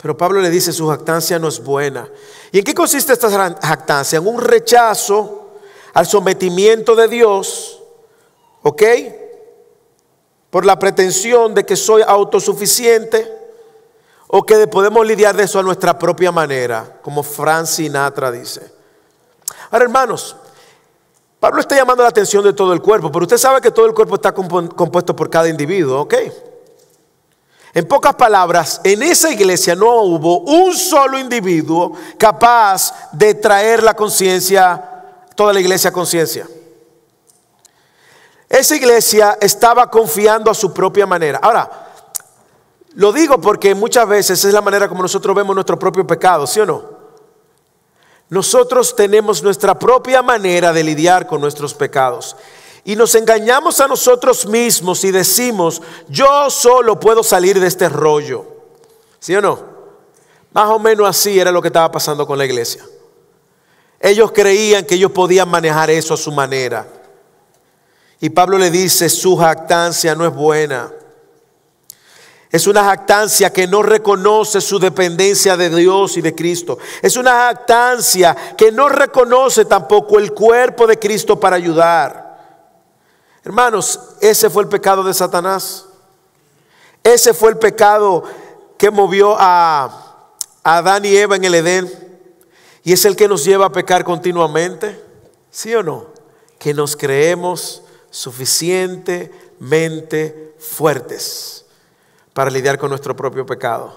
Pero Pablo le dice, su jactancia no es buena. ¿Y en qué consiste esta jactancia? En un rechazo al sometimiento de Dios, ¿ok? Por la pretensión de que soy autosuficiente o que podemos lidiar de eso a nuestra propia manera, como Frank Sinatra dice. Ahora, hermanos, Pablo está llamando la atención de todo el cuerpo, pero usted sabe que todo el cuerpo está compuesto por cada individuo, ¿ok? En pocas palabras, en esa iglesia no hubo un solo individuo capaz de traer la conciencia, toda la iglesia a conciencia. Esa iglesia estaba confiando a su propia manera. Ahora, lo digo porque muchas veces es la manera como nosotros vemos nuestro propio pecado, ¿sí o no? Nosotros tenemos nuestra propia manera de lidiar con nuestros pecados. Y nos engañamos a nosotros mismos y decimos, yo solo puedo salir de este rollo. ¿Sí o no? Más o menos así era lo que estaba pasando con la iglesia. Ellos creían que ellos podían manejar eso a su manera. Y Pablo le dice, su jactancia no es buena. Es una jactancia que no reconoce su dependencia de Dios y de Cristo. Es una jactancia que no reconoce tampoco el cuerpo de Cristo para ayudar. Hermanos, ese fue el pecado de Satanás. Ese fue el pecado que movió a Adán y Eva en el Edén. Y es el que nos lleva a pecar continuamente. ¿Sí o no? Que nos creemos suficientemente fuertes para lidiar con nuestro propio pecado.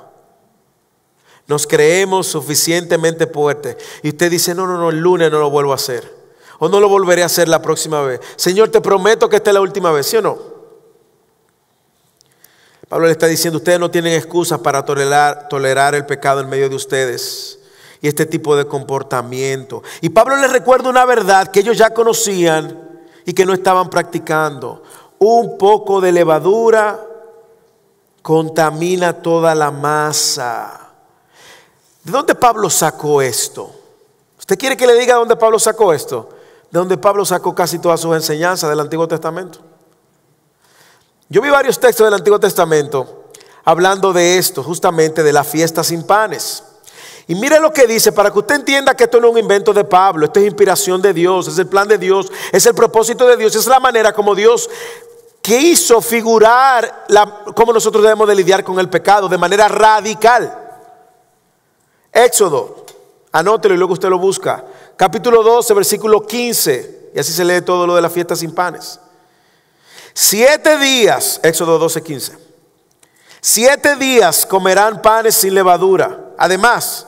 Nos creemos suficientemente fuertes. Y usted dice, no, el lunes no lo vuelvo a hacer. O no lo volveré a hacer la próxima vez. Señor, te prometo que esta es la última vez, ¿sí o no? Pablo le está diciendo, ustedes no tienen excusas para tolerar el pecado en medio de ustedes. Y este tipo de comportamiento. Y Pablo les recuerda una verdad que ellos ya conocían y que no estaban practicando. Un poco de levadura contamina toda la masa. ¿De dónde Pablo sacó esto? ¿Usted quiere que le diga dónde Pablo sacó esto? De donde Pablo sacó casi todas sus enseñanzas del Antiguo Testamento. Yo vi varios textos del Antiguo Testamento hablando de esto, justamente de la fiesta sin panes. Y mire lo que dice, para que usted entienda que esto no es un invento de Pablo, esto es inspiración de Dios, es el plan de Dios, es el propósito de Dios, es la manera como Dios quiso figurar cómo nosotros debemos de lidiar con el pecado de manera radical. Éxodo, anótelo y luego usted lo busca. Capítulo 12, versículo 15. Y así se lee todo lo de la fiesta sin panes. 7 días, Éxodo 12, 15. 7 días comerán panes sin levadura. Además,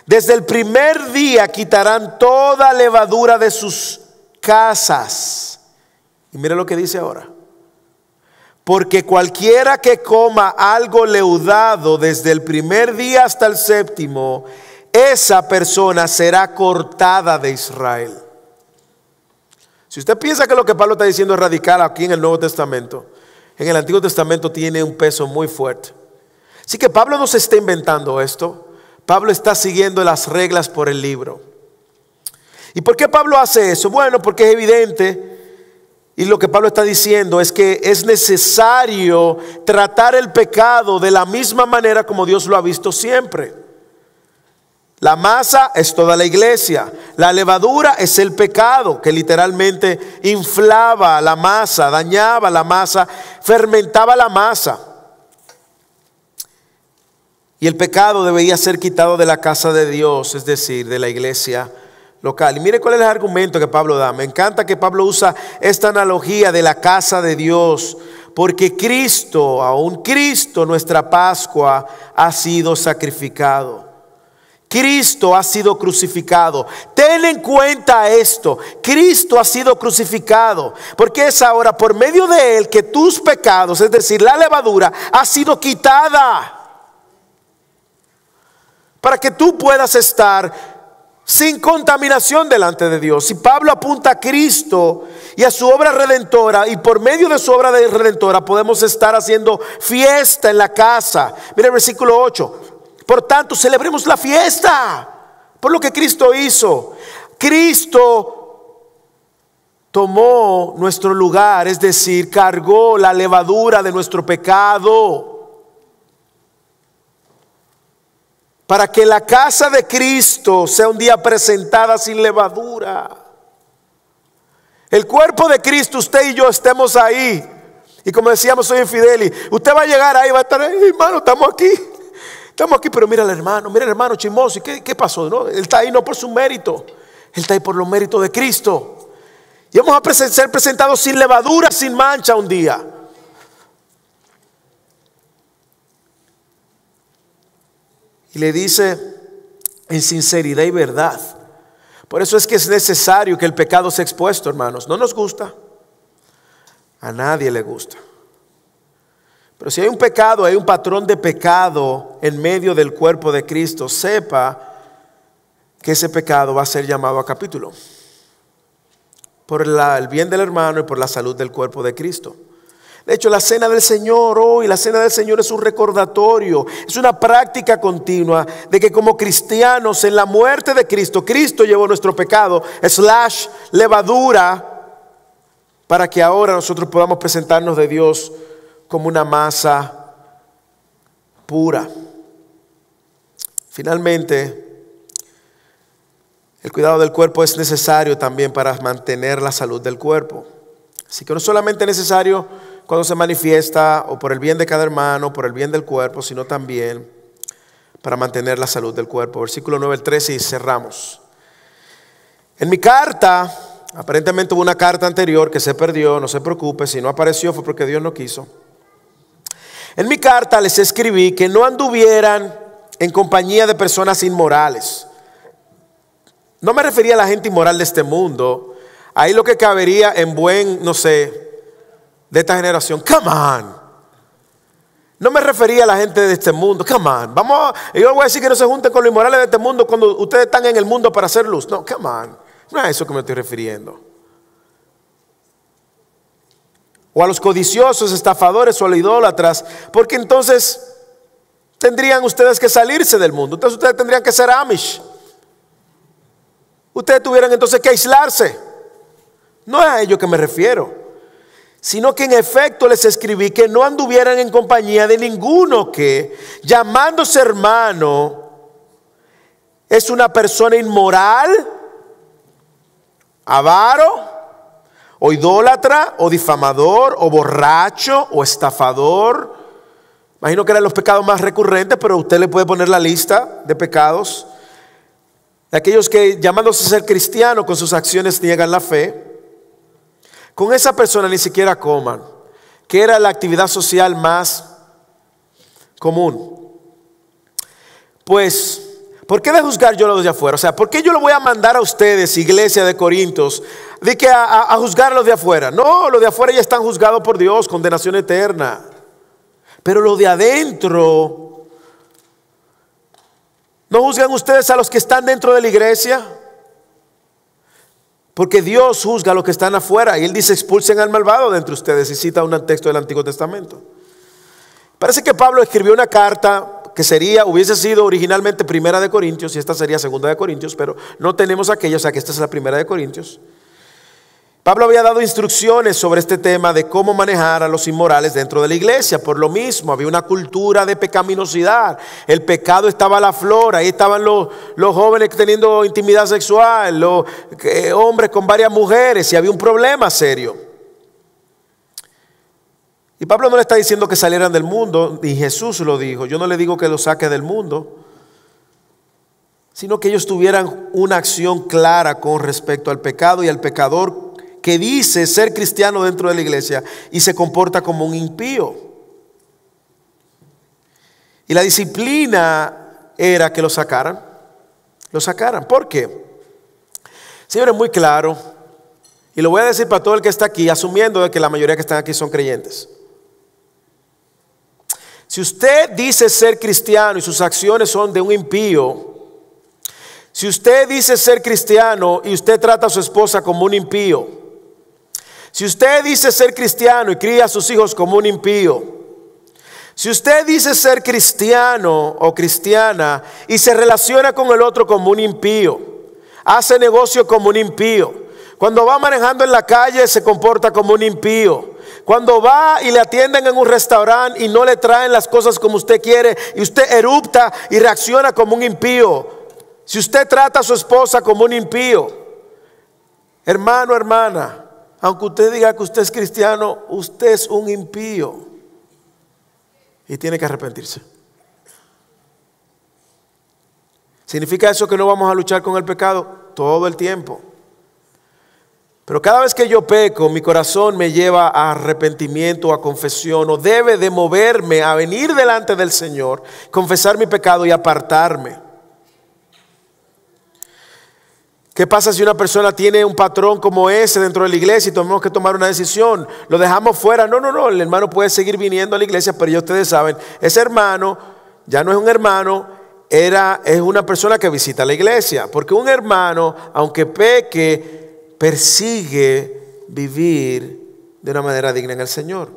desde el primer día quitarán toda levadura de sus casas. Y mire lo que dice ahora. Porque cualquiera que coma algo leudado desde el primer día hasta el séptimo, esa persona será cortada de Israel. Si usted piensa que lo que Pablo está diciendo es radical aquí en el Nuevo Testamento, en el Antiguo Testamento tiene un peso muy fuerte. Así que Pablo no se está inventando esto. Pablo está siguiendo las reglas por el libro. ¿Y por qué Pablo hace eso? Bueno, porque es evidente. Y lo que Pablo está diciendo es que es necesario tratar el pecado de la misma manera como Dios lo ha visto siempre. La masa es toda la iglesia. La levadura es el pecado que literalmente inflaba la masa, dañaba la masa, fermentaba la masa. Y el pecado debía ser quitado de la casa de Dios, es decir, de la iglesia local. Y mire cuál es el argumento que Pablo da. Me encanta que Pablo usa esta analogía de la casa de Dios, porque Cristo, aún Cristo, nuestra Pascua, ha sido sacrificado. Cristo ha sido crucificado. Ten en cuenta esto. Cristo ha sido crucificado, porque es ahora por medio de Él que tus pecados, es decir, la levadura, ha sido quitada, para que tú puedas estar sin contaminación delante de Dios. Si Pablo apunta a Cristo y a su obra redentora, y por medio de su obra redentora podemos estar haciendo fiesta en la casa. Mira el versículo 8. Por tanto, celebremos la fiesta por lo que Cristo hizo. Cristo tomó nuestro lugar, es decir, cargó la levadura de nuestro pecado, para que la casa de Cristo sea un día presentada sin levadura. El cuerpo de Cristo, usted y yo estemos ahí. Y como decíamos hoy en Fideli, usted va a llegar ahí, va a estar ahí, hermano, estamos aquí, pero mira al hermano chismoso. ¿Y qué pasó? ¿No? Él está ahí no por su mérito, él está ahí por los méritos de Cristo. Y vamos a ser presentados sin levadura, sin mancha un día. Y le dice en sinceridad y verdad. Por eso es que es necesario que el pecado sea expuesto, hermanos. No nos gusta. A nadie le gusta. Pero si hay un pecado, hay un patrón de pecado en medio del cuerpo de Cristo, sepa que ese pecado va a ser llamado a capítulo. Por el bien del hermano y por la salud del cuerpo de Cristo. De hecho, la cena del Señor hoy, la cena del Señor es un recordatorio, es una práctica continua de que como cristianos en la muerte de Cristo, Cristo llevó nuestro pecado, / levadura, para que ahora nosotros podamos presentarnos de Dios como una masa pura. Finalmente, el cuidado del cuerpo es necesario también para mantener la salud del cuerpo. Así que no solamente es necesario cuando se manifiesta o por el bien de cada hermano, por el bien del cuerpo, sino también para mantener la salud del cuerpo. Versículo 9 al 13 y cerramos. En mi carta, aparentemente hubo una carta anterior que se perdió, no se preocupe, si no apareció fue porque Dios no quiso. En mi carta les escribí que no anduvieran en compañía de personas inmorales. No me refería a la gente inmoral de este mundo. Ahí lo que cabería en buen, no sé, de esta generación. Come on. No me refería a la gente de este mundo. Come on. Yo voy a decir que no se junten con los inmorales de este mundo cuando ustedes están en el mundo para hacer luz. No, come on. No es a eso que me estoy refiriendo. O a los codiciosos, estafadores o a los idólatras. Porque entonces tendrían ustedes que salirse del mundo. Entonces ustedes tendrían que ser Amish. Ustedes tuvieran entonces que aislarse. No es a ello que me refiero, sino que en efecto les escribí que no anduvieran en compañía de ninguno que, llamándose hermano, es una persona inmoral, avaro, o idólatra, o difamador, o borracho, o estafador. Imagino que eran los pecados más recurrentes, pero usted le puede poner la lista de pecados. De aquellos que llamándose ser cristiano con sus acciones niegan la fe. Con esa persona ni siquiera coman, que era la actividad social más común. Pues, ¿por qué de juzgar yo los de afuera? O sea, ¿por qué yo lo voy a mandar a ustedes, iglesia de Corintios, de que a juzgar a los de afuera? No, los de afuera ya están juzgados por Dios, condenación eterna. Pero los de adentro, ¿no juzgan ustedes a los que están dentro de la iglesia? Porque Dios juzga a los que están afuera. Y Él dice, expulsen al malvado de entre ustedes. Y cita un texto del Antiguo Testamento. Parece que Pablo escribió una carta que hubiese sido originalmente Primera de Corintios. Y esta sería Segunda de Corintios. Pero no tenemos aquella, o sea que esta es la Primera de Corintios. Pablo había dado instrucciones sobre este tema de cómo manejar a los inmorales dentro de la iglesia. Por lo mismo, había una cultura de pecaminosidad. El pecado estaba a la flor. Ahí estaban los jóvenes teniendo intimidad sexual, los hombres con varias mujeres, y había un problema serio. Y Pablo no le está diciendo que salieran del mundo, y Jesús lo dijo. Yo no le digo que los saque del mundo, sino que ellos tuvieran una acción clara con respecto al pecado y al pecador que dice ser cristiano dentro de la iglesia y se comporta como un impío. Y la disciplina era que lo sacaran. ¿Por qué? Señor, es muy claro, y lo voy a decir para todo el que está aquí, asumiendo de que la mayoría que están aquí son creyentes. Si usted dice ser cristiano y sus acciones son de un impío, si usted dice ser cristiano y usted trata a su esposa como un impío, si usted dice ser cristiano y cría a sus hijos como un impío, si usted dice ser cristiano o cristiana y se relaciona con el otro como un impío, hace negocio como un impío, Cuando va manejando en la calle se comporta como un impío. Cuando va y le atienden en un restaurante y no le traen las cosas como usted quiere y usted erupta y reacciona como un impío. Si usted trata a su esposa como un impío, hermano, hermana, aunque usted diga que usted es cristiano, usted es un impío y tiene que arrepentirse. ¿Significa eso que no vamos a luchar con el pecado? Todo el tiempo. Pero cada vez que yo peco, mi corazón me lleva a arrepentimiento, a confesión, o debe de moverme a venir delante del Señor, confesar mi pecado y apartarme. ¿Qué pasa si una persona tiene un patrón como ese dentro de la iglesia y tenemos que tomar una decisión? ¿Lo dejamos fuera? No, el hermano puede seguir viniendo a la iglesia, pero ya ustedes saben, ese hermano ya no es un hermano, es una persona que visita la iglesia. Porque un hermano, aunque peque, persigue vivir de una manera digna en el Señor.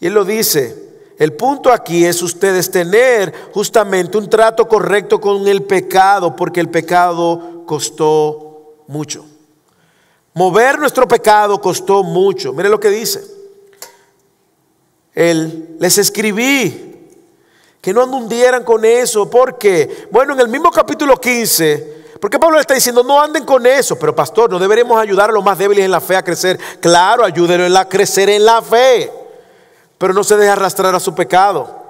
Y Él lo dice. El punto aquí es ustedes tener justamente un trato correcto con el pecado, porque el pecado costó mucho. Mover nuestro pecado costó mucho. Mire lo que dice. Les escribí que no anduvieran con eso, porque, bueno, en el mismo capítulo 15, porque Pablo le está diciendo, no anden con eso, pero pastor, no deberíamos ayudar a los más débiles en la fe a crecer. Claro, ayúdenlo a crecer en la fe. Pero no se deje arrastrar a su pecado.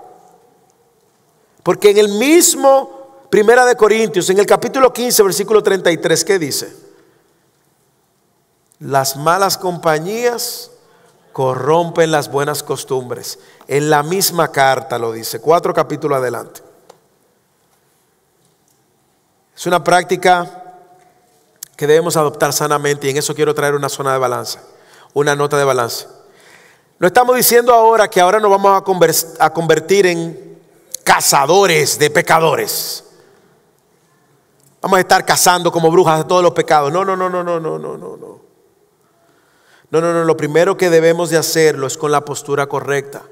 Porque en el mismo Primera de Corintios, en el capítulo 15, versículo 33, ¿qué dice? Las malas compañías corrompen las buenas costumbres. En la misma carta lo dice, 4 capítulos adelante. Es una práctica que debemos adoptar sanamente, y en eso quiero traer una zona de balanza, una nota de balance. No estamos diciendo ahora que ahora nos vamos a convertir en cazadores de pecadores. Vamos a estar cazando como brujas de todos los pecados. No. Lo primero que debemos de hacerlo es con la postura correcta.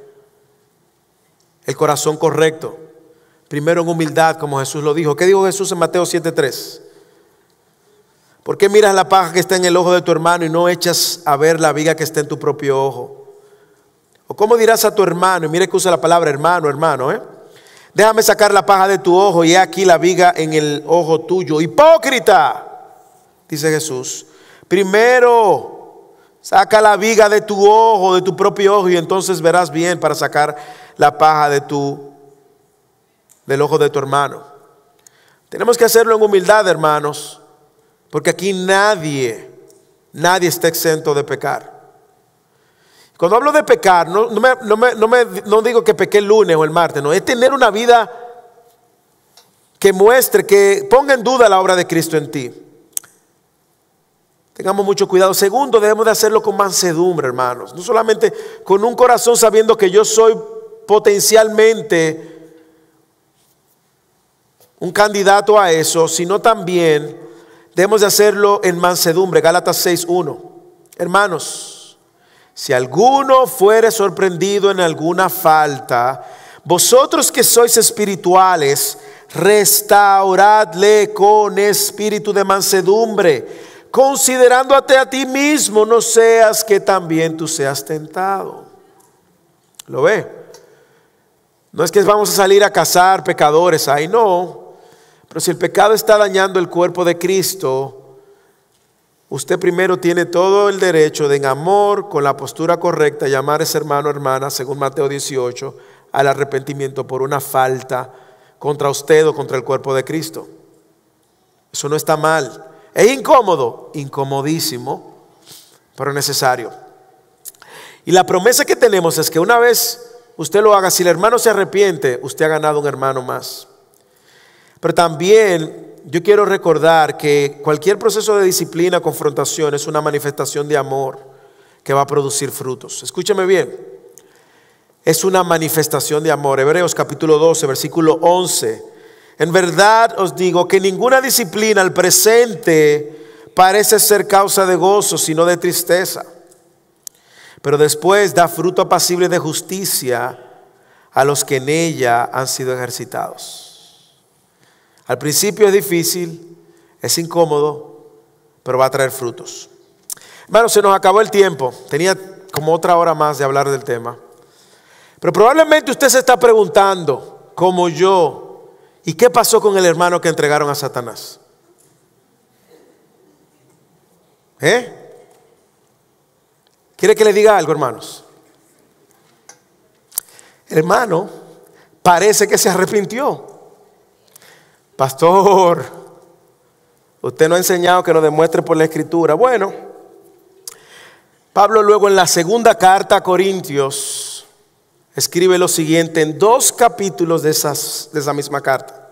El corazón correcto. Primero en humildad, como Jesús lo dijo. ¿Qué dijo Jesús en Mateo 7:3? ¿Por qué miras la paja que está en el ojo de tu hermano y no echas a ver la viga que está en tu propio ojo? ¿O cómo dirás a tu hermano? Y mire que usa la palabra hermano, déjame sacar la paja de tu ojo y he aquí la viga en el ojo tuyo. Hipócrita, dice Jesús. Primero saca la viga de tu ojo, de tu propio ojo, y entonces verás bien para sacar la paja del ojo de tu hermano. Tenemos que hacerlo en humildad, hermanos, porque aquí nadie está exento de pecar. Cuando hablo de pecar, no digo que pequé el lunes o el martes, no, es tener una vida que muestre, que ponga en duda la obra de Cristo en ti. Tengamos mucho cuidado. Segundo, debemos de hacerlo con mansedumbre, hermanos. No solamente con un corazón sabiendo que yo soy potencialmente un candidato a eso, sino también debemos de hacerlo en mansedumbre. Gálatas 6:1. Hermanos, si alguno fuere sorprendido en alguna falta, vosotros que sois espirituales, restauradle con espíritu de mansedumbre, considerándote a ti mismo, no seas que también tú seas tentado. ¿Lo ve? No es que vamos a salir a cazar pecadores, ahí no. Pero si el pecado está dañando el cuerpo de Cristo, usted primero tiene todo el derecho de, en amor, con la postura correcta, llamar a ese hermano o hermana, según Mateo 18, al arrepentimiento por una falta contra usted o contra el cuerpo de Cristo. Eso no está mal. Es incómodo, incomodísimo, pero necesario. Y la promesa que tenemos es que una vez usted lo haga, si el hermano se arrepiente, usted ha ganado un hermano más. Pero también yo quiero recordar que cualquier proceso de disciplina, confrontación, es una manifestación de amor que va a producir frutos. Escúcheme bien. Es una manifestación de amor. Hebreos capítulo 12, versículo 11. En verdad os digo que ninguna disciplina al presente parece ser causa de gozo, sino de tristeza. Pero después da fruto apacible de justicia a los que en ella han sido ejercitados. Al principio es difícil, es incómodo, pero va a traer frutos. Hermanos, se nos acabó el tiempo. Tenía como otra hora más de hablar del tema. Pero probablemente usted se está preguntando, como yo, ¿y qué pasó con el hermano que entregaron a Satanás? ¿Quiere que le diga algo, hermanos? El hermano parece que se arrepintió. Pastor, usted no ha enseñado que nos demuestre por la Escritura. Bueno, Pablo luego en la segunda carta a Corintios escribe lo siguiente en 2 capítulos de esa misma carta.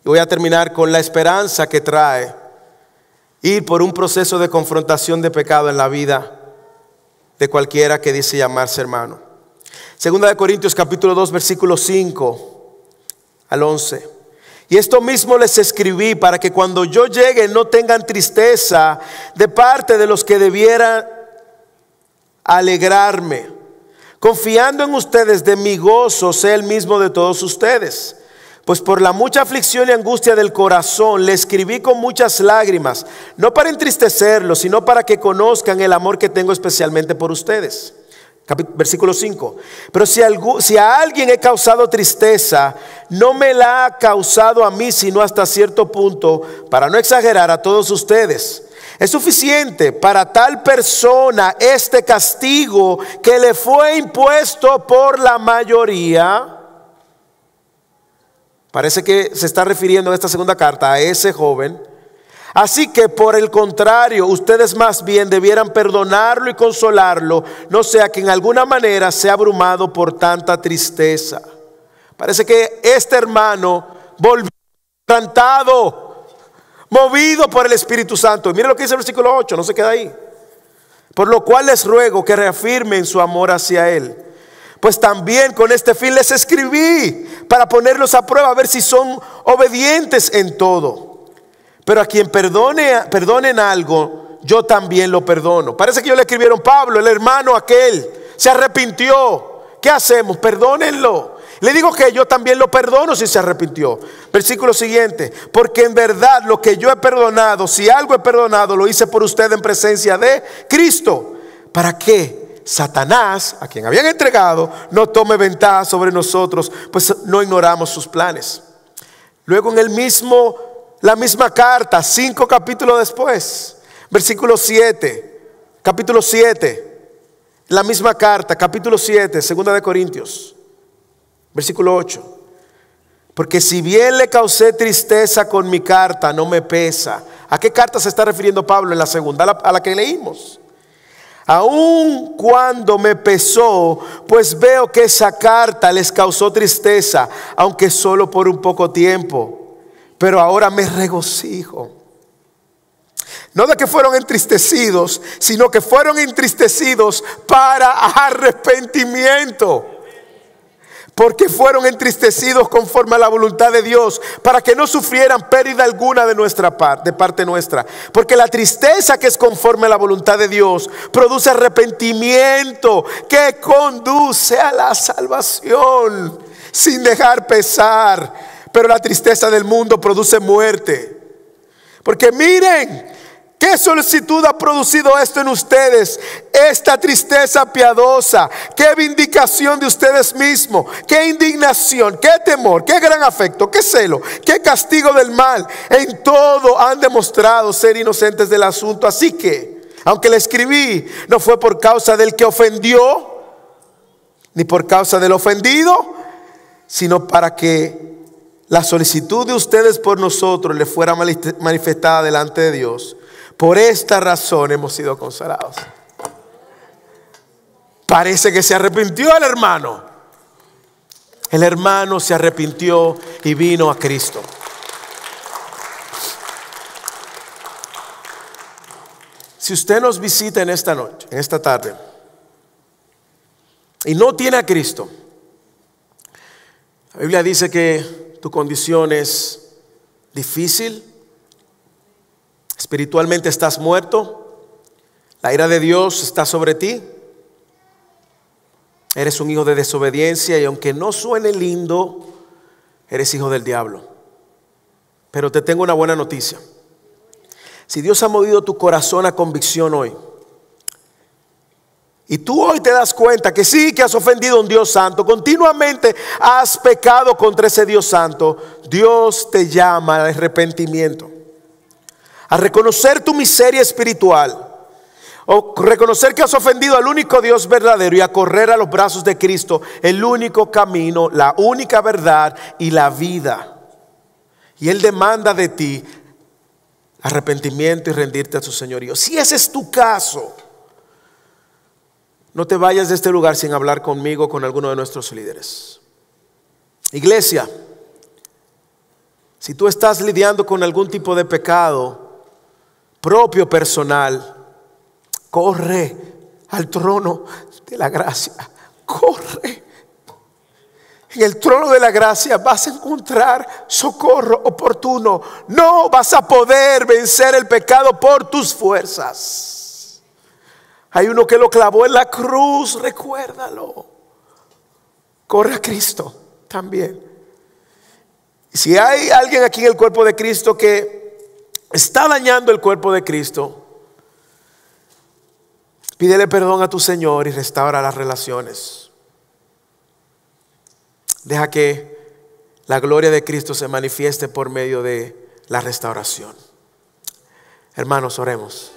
Y voy a terminar con la esperanza que trae ir por un proceso de confrontación de pecado en la vida de cualquiera que dice llamarse hermano. Segunda de Corintios capítulo 2 versículo 5 al 11. Y esto mismo les escribí para que cuando yo llegue no tengan tristeza de parte de los que debieran alegrarme. Confiando en ustedes de mi gozo sé el mismo de todos ustedes. Pues por la mucha aflicción y angustia del corazón le escribí con muchas lágrimas, no para entristecerlos, sino para que conozcan el amor que tengo especialmente por ustedes. Versículo 5. Pero si a alguien he causado tristeza, no me la ha causado a mí, sino hasta cierto punto, para no exagerar, a todos ustedes. Es suficiente para tal persona este castigo que le fue impuesto por la mayoría. Parece que se está refiriendo en esta segunda carta a ese joven. Así que por el contrario, ustedes más bien debieran perdonarlo y consolarlo, no sea que en alguna manera sea abrumado por tanta tristeza. Parece que este hermano volvió quebrantado, movido por el Espíritu Santo. Y mire lo que dice el versículo 8, no se queda ahí. Por lo cual les ruego que reafirmen su amor hacia Él. Pues también con este fin les escribí para ponerlos a prueba, a ver si son obedientes en todo. Pero a quien perdonen algo, yo también lo perdono. Parece que ellos le escribieron: Pablo, el hermano aquel, se arrepintió. ¿Qué hacemos? Perdónenlo. Le digo que yo también lo perdono si se arrepintió. Versículo siguiente. Porque en verdad lo que yo he perdonado, si algo he perdonado, lo hice por usted en presencia de Cristo. ¿Para qué? Satanás, a quien habían entregado, no tome ventaja sobre nosotros, pues no ignoramos sus planes. Luego en la misma carta, 5 capítulos después, versículo 7, capítulo 7, la misma carta, capítulo 7, segunda de Corintios, versículo 8. Porque si bien le causé tristeza con mi carta, no me pesa. ¿A qué carta se está refiriendo Pablo en la segunda? A la que leímos. Aun cuando me pesó, pues veo que esa carta les causó tristeza, aunque solo por un poco tiempo. Pero ahora me regocijo. No de que fueron entristecidos, sino que fueron entristecidos para arrepentimiento. Porque fueron entristecidos conforme a la voluntad de Dios, para que no sufrieran pérdida alguna de parte nuestra. Porque la tristeza que es conforme a la voluntad de Dios produce arrepentimiento que conduce a la salvación, sin dejar pesar. Pero la tristeza del mundo produce muerte. Porque miren, ¿qué solicitud ha producido esto en ustedes? Esta tristeza piadosa. ¿Qué vindicación de ustedes mismos? ¿Qué indignación? ¿Qué temor? ¿Qué gran afecto? ¿Qué celo? ¿Qué castigo del mal? En todo han demostrado ser inocentes del asunto. Así que, aunque le escribí, no fue por causa del que ofendió, ni por causa del ofendido, sino para que la solicitud de ustedes por nosotros le fuera manifestada delante de Dios. Por esta razón hemos sido consolados. Parece que se arrepintió el hermano. El hermano se arrepintió y vino a Cristo. Si usted nos visita en esta noche, en esta tarde, y no tiene a Cristo, la Biblia dice que tu condición es difícil, espiritualmente estás muerto, la ira de Dios está sobre ti, eres un hijo de desobediencia y aunque no suene lindo, eres hijo del diablo. Pero te tengo una buena noticia. Si Dios ha movido tu corazón a convicción hoy, y tú hoy te das cuenta que sí, que has ofendido a un Dios santo, continuamente has pecado contra ese Dios santo, Dios te llama al arrepentimiento, a reconocer tu miseria espiritual, o reconocer que has ofendido al único Dios verdadero y a correr a los brazos de Cristo, el único camino, la única verdad y la vida. Y Él demanda de ti arrepentimiento y rendirte a su señorío. Si ese es tu caso, no te vayas de este lugar sin hablar conmigo, con alguno de nuestros líderes. Iglesia, si tú estás lidiando con algún tipo de pecado propio, personal, corre al trono de la gracia. Corre. En el trono de la gracia vas a encontrar socorro oportuno. No vas a poder vencer el pecado por tus fuerzas. Hay uno que lo clavó en la cruz, recuérdalo. Corre a Cristo también. Si hay alguien aquí en el cuerpo de Cristo que está dañando el cuerpo de Cristo, pídele perdón a tu Señor y restaura las relaciones. Deja que la gloria de Cristo se manifieste por medio de la restauración. Hermanos, oremos.